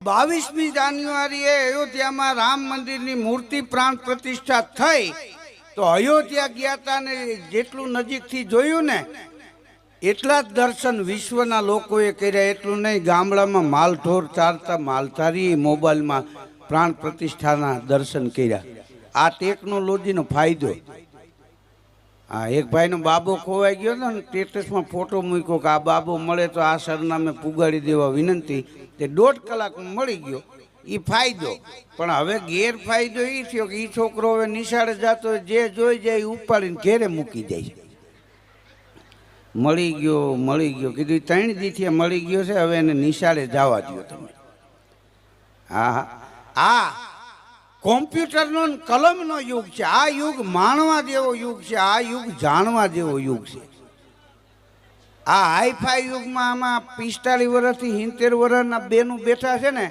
22મી જાન્યુઆરીએ અયોધ્યામાં રામ મંદિરની મૂર્તિ પ્રાણ પ્રતિષ્ઠા થઈ તો અયોધ્યા ગયા હતા ને જેટલું નજીકથી જોયું ને એટલા જ દર્શન વિશ્વના લોકોએ કર્યા. એટલું નહીં, ગામડામાં માલઢોર ચારતા માલધારી મોબાઈલમાં પ્રાણ પ્રતિષ્ઠાના દર્શન કર્યા. આ ટેકનોલોજીનો ફાયદો. હા, એક ભાઈનો બાબો ખોવાઈ ગયો ને, સ્ટેટસમાં ફોટો મૂક્યો કે આ બાબો મળે તો આ સરનામે પુગાડી દેવા વિનંતી. તે 1.5 કલાકમાં મળી ગયો. એ ફાયદો. પણ હવે ગેરફાયદો એ થયો કે એ છોકરો હવે નિશાળે જતો જે જોઈ જાય એ ઉપાડીને ઘેરે મૂકી જાય. મળી ગયો કીધું 3 દીથી મળી ગયો છે, હવે એને નિશાળે જવા દો તમે. હા, કોમ્પ્યુટરનો કલમનો યુગ છે. આ યુગ માણવા જેવો યુગ છે. આ યુગ જાણવા જેવો યુગ છે. આ હાઈફાઈ યુગમાં આમાં 45 વર્ષથી 70 વર્ષના બેનું બેઠા છે ને